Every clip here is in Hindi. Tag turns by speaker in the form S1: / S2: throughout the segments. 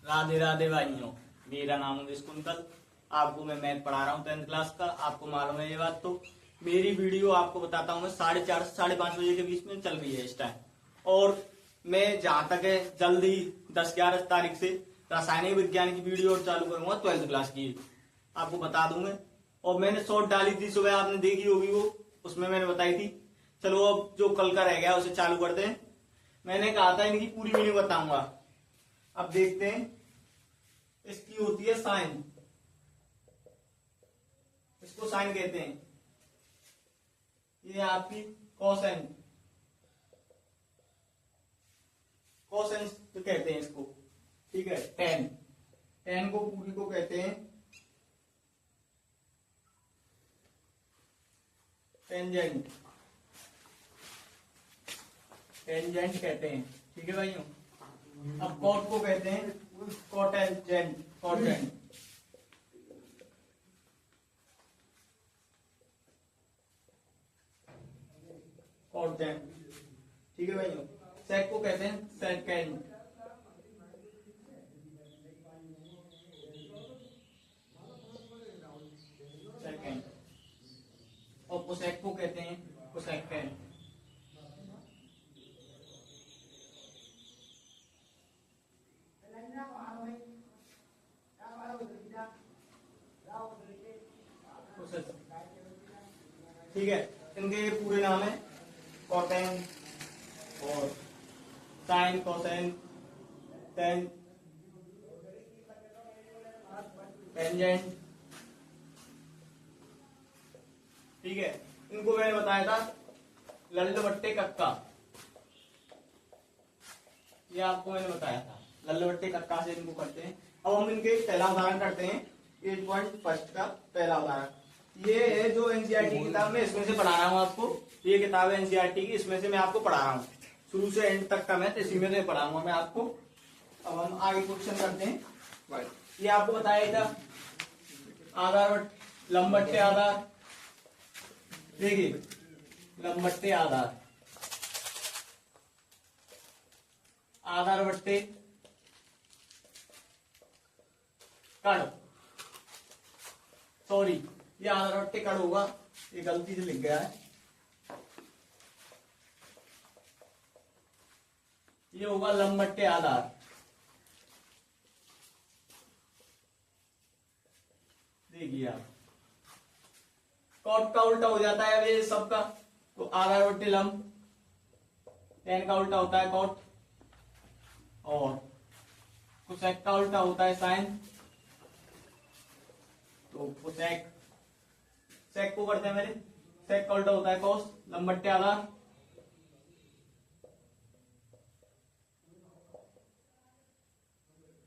S1: राधे राधे भाइयों, मेरा नाम है कुंतल। आपको मैं मैथ पढ़ा रहा हूँ 10th क्लास का। आपको मालूम है ये बात। तो मेरी वीडियो आपको बताता हूँ मैं 4:30 से 5:30 बजे के बीच में चल रही है इस टाइम। और मैं जहां तक है जल्दी 10-11 तारीख से रासायनिक विज्ञान की वीडियो चालू करूंगा 12th क्लास की। आपको बता दूंगा। और मैंने शॉर्ट डाली थी सुबह, आपने देखी होगी वो, उसमें मैंने बताई थी। चलो अब जो कल का रह गया उसे चालू करते हैं। मैंने कहा था इनकी पूरी वीडियो बताऊंगा। अब देखते हैं। इसकी होती है साइन, इसको साइन कहते हैं। ये आपकी कोसाइन, कोसाइन तो कहते हैं इसको। ठीक है। टेन, टेन को पूरी को कहते हैं टेंजेंट, टेंजेंट कहते हैं। ठीक है भाइयों। अब कॉट को कहते हैं कोटेंजेंट, कोटेंट। कोटेंट। ठीक है भाइयों। सेक को कहते हैं सेकेंड, सेकेंड। और कोसेक को कहते हैं कोसेकेंड। ठीक है। इनके ये पूरे नाम है कोटेन और साइन, कोसाइन, टेन, टेंजेंट। ठीक है। इनको मैंने बताया था लल्ल बट्टे कक्का, ये आपको मैंने बताया था। लल्ल बट्टे कक्का से इनको करते हैं। अब हम इनके पहला उदाहरण करते हैं। 8.1 का पहला उदाहरण ये है जो एनसीईआरटी की किताब में इसमें से पढ़ा रहा हूँ आपको। ये किताब है एनसीईआरटी की, इसमें से मैं आपको पढ़ा रहा हूँ शुरू से एंड तक का मैथ इसी में से पढ़ाऊंगा मैं आपको। अब हम आगे क्वेश्चन करते हैं। ये आपको बताया था आधार लंबट्टे आधार। देखिए लंबट्टे आधार, आधार बट्टे कण, सॉरी ये आधार बट्टे कण होगा, ये गलती से लिख गया है। ये होगा लंबट्टे आधार। देखिए आप कॉट का उल्टा हो जाता है ये सबका, तो आधार बट्टे लंब। टेन का उल्टा होता है कॉट, और कोसेक का उल्टा होता है साइन, तो कोसेक। सेक को करते हैं मेरे, सेक का उल्टा होता है कॉस, लंबट्टे आधार।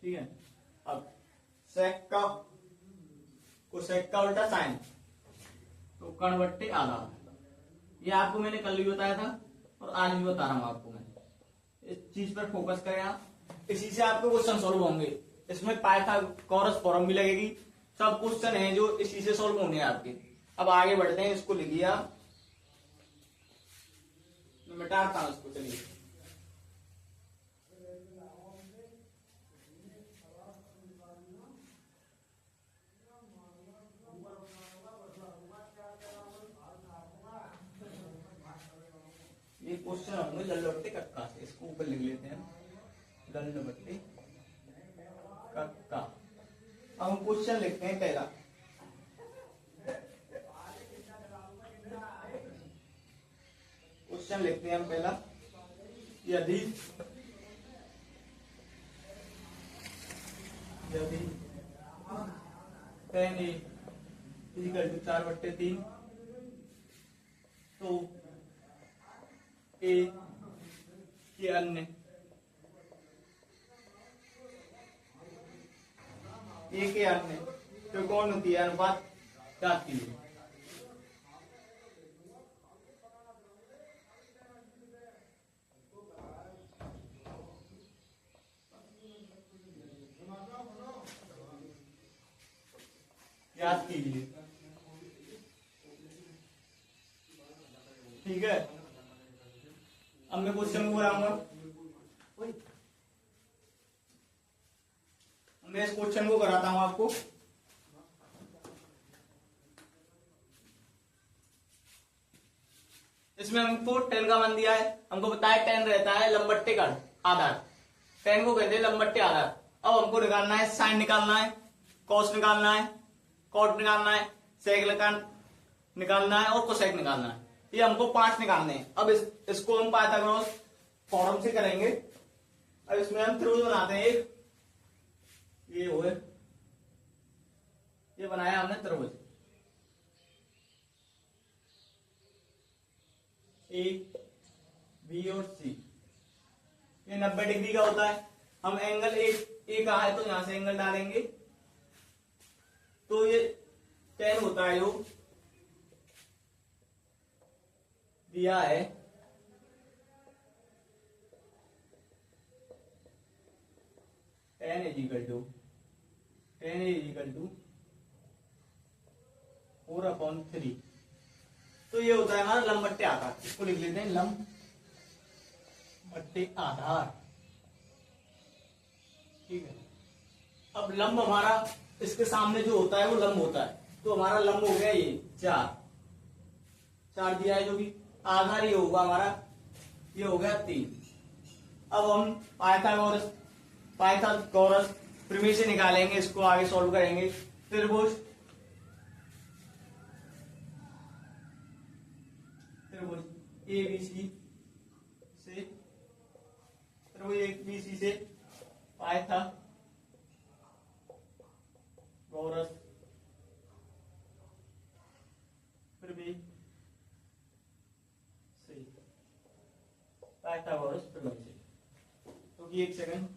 S1: ठीक है। अब सेक का, कोसेक का उल्टा साइन, तो कण बट्टे आधार। ये आपको मैंने कल भी बताया था और आज भी बता रहा हूं आपको मैं। इस चीज पर फोकस करें आप, इसी से आपके क्वेश्चन सॉल्व होंगे। इसमें पाइथागोरस थ्योरम भी लगेगी। सब क्वेश्चन हैं जो इसी से सॉल्व होंगे आपके। अब आगे बढ़ते हैं। इसको लिखिए आप, मैं मिटाता हूं इसको। चलिए ये क्वेश्चन होंगे लल्ल बट्टे कक्का से, इसको ऊपर लिख लेते हैं लल्ल बट्टे कक्का। अब हम क्वेश्चन लिखते हैं पहला। क्वेश्चन लिखते हैं हम पहला। यदि यदि tan A इक्वल टू 4/3, तो ए के अन्य त्रिकोणमितीय अनुपात ज्ञात कीजिए। ज्ञात कीजिए। ठीक है। अब मैं क्वेश्चन को कराऊंगा। मैं इस क्वेश्चन को कराता हूं आपको। इसमें हमको 10 का मान दिया है, हमको बताया 10 रहता है लंबट्टे का आधार, 10 को कहते हैं लंबट्टे आधार। अब हमको निकालना है साइन निकालना है, कॉस निकालना है, कॉट निकालना है, सेक निकालना है और कोसेक निकालना है। ये हमको 5 निकालने हैं। अब इसको हम पाइथागोरस फॉर्म से करेंगे। अब इसमें हम त्रिभुज बनाते हैं एक, ये हो गए, ये बनाया हमने त्रिभुज ए बी और सी। ये 90 डिग्री का होता है। हम एंगल ए का है तो यहां से एंगल डालेंगे, तो ये 10 होता है जो दिया है। Ten is equal to 4/3। तो ये होता है हमारा लंबट्टे आधार। इसको लिख लेते हैं लंबट्टे आधार। ठीक है। अब लंब हमारा इसके सामने जो होता है वो लंब होता है, तो हमारा लंब हो गया ये 4 दिया है, जो भी आधार ये होगा हमारा, ये हो गया 3। अब हम पाइथागोरस प्रमेय से निकालेंगे, इसको आगे सॉल्व करेंगे। त्रिभुज ABC से पाइथागोरस प्रमेय से, तो एक सेकंड,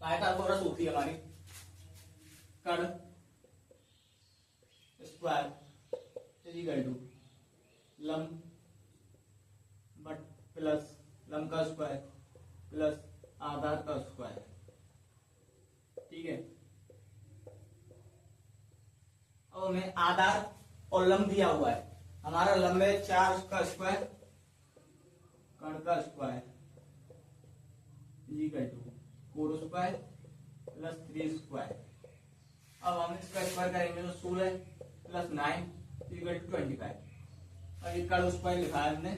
S1: पाइथागोरस होती है हमारी कर्ण स्क्वायर इक्वल टू लंब प्लस लंब का स्क्वायर प्लस आधार का स्क्वायर। ठीक है। अब हमें आधार और लंब दिया हुआ है। हमारा लंब है 4 का स्क्वायर, कर्ण का square equal to 4 square plus 3 square. अब हम इसका स्क्वायर करेंगे तो 16 प्लस 9 इक्वल टू 25। और ये कर्ण स्क्वायर लिखा है हमने,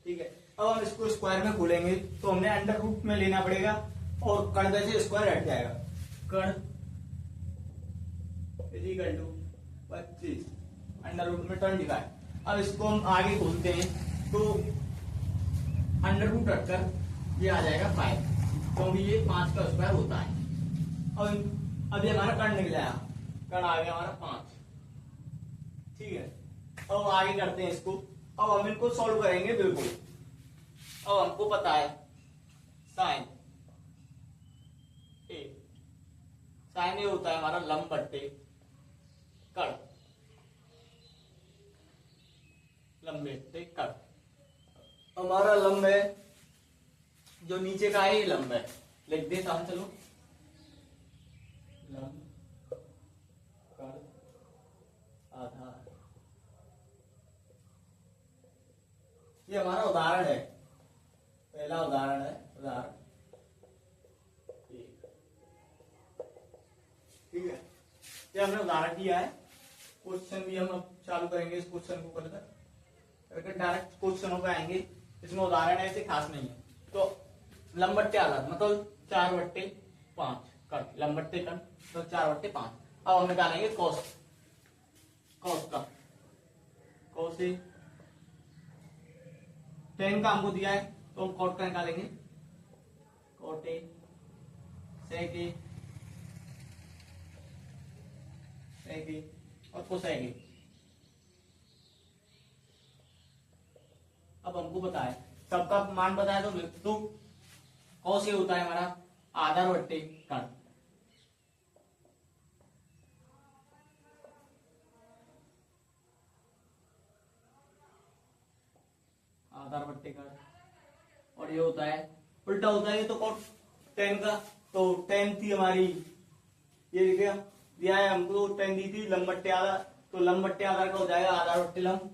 S1: ठीक है। अब हम इसको स्क्वायर में खोलेंगे तो हमने अंडर रूट में लेना पड़ेगा और कर्ण से स्क्वायर हट जाएगा। कर्ण इक्वल टू 25 अंडर रूट में 25। अब इसको हम आगे खोलते हैं तो अंडर रूट हटकर ये आ जाएगा 5, क्योंकि ये 5 का स्क्वायर होता है। और अभी हमारा कर्ण निकल आया, कर्ण आ गया हमारा 5। ठीक है। अब आगे करते हैं इसको। अब हम इनको सॉल्व करेंगे बिल्कुल। अब हमको पता है साइन ए, साइन ए होता है हमारा लंब बट्टे कर्ण, लंबे कर्ण। हमारा लंब है जो नीचे का है, ये लंब है, लिख देता हूं, चलो लंब कर्ण आधार। ये हमारा उदाहरण है, पहला उदाहरण है, उदाहरण 1। ठीक है। ये हमने उदाहरण दिया है। क्वेश्चन भी हम अब चालू करेंगे इस क्वेश्चन को करके डायरेक्ट क्वेश्चनों पे आएंगे। इसमें उदाहरण ऐसे खास नहीं है। तो लंबट्टे आधार मतलब 4/5 कर्ण, लंबट्टे कर्ण तो 4/5। अब हम निकालेंगे कॉस का, कॉस 10 का हमको दिया है तो हम कॉट का निकालेंगे, कॉट ए, सेक ए और कोसेक ए। अब हमको पता है, सबका मान पता है तो लिख दो। कॉस ए होता है हमारा आधार बट्टे कर्ण, आधार बट्टे कर्ण और ये होता है उल्टा होता है। ये तो cot 10 का, तो 10 थी हमारी, ये देखिए दिया है हमको 10 दी थी लंब बट्टे आधार, तो लंब बट्टे आधार का हो जाएगा आधार बट्टे लंब,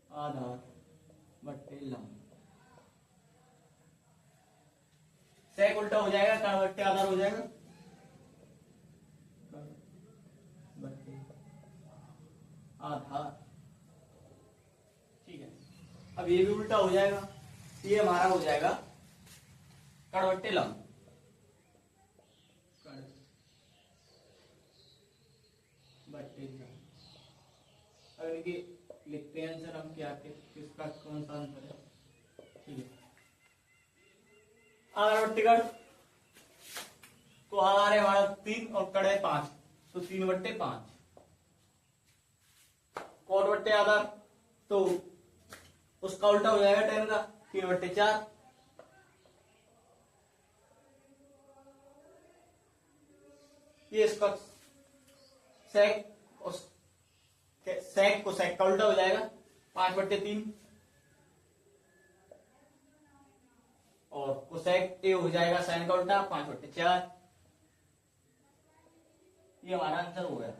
S1: आधार बट्टे लंब। सेक उल्टा हो जाएगा, कर्ण बट्टे आधार हो जाएगा, बट्टे आधार। ठीक है, अब ये भी उल्टा हो जाएगा, ये हमारा हो जाएगा कर्ण बट्टे लंब, बट्टे लंब। अब इनके लिखते हैं आंसर हम क्या किसका कौन सा आंसर है। ठीक है, आधार बट्टे कर्ण, तो आधार है हमारा 3 और कर्ण है 5, तो 3/5। कॉट बट्टे आधार, तो उसका उल्टा हो जाएगा 10 का, 3/4। ये इसका सेक, सेक को सेक का उल्टा हो जाएगा 5/3, और कोसेक ए हो जाएगा साइन का उल्टा 5/4। ये हमारा आंसर हो गया।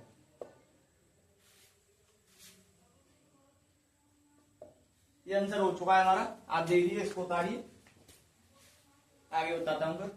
S1: ये आंसर हो चुका है हमारा, आप देखिए इसको उतारिए, आगे बताता हूँ।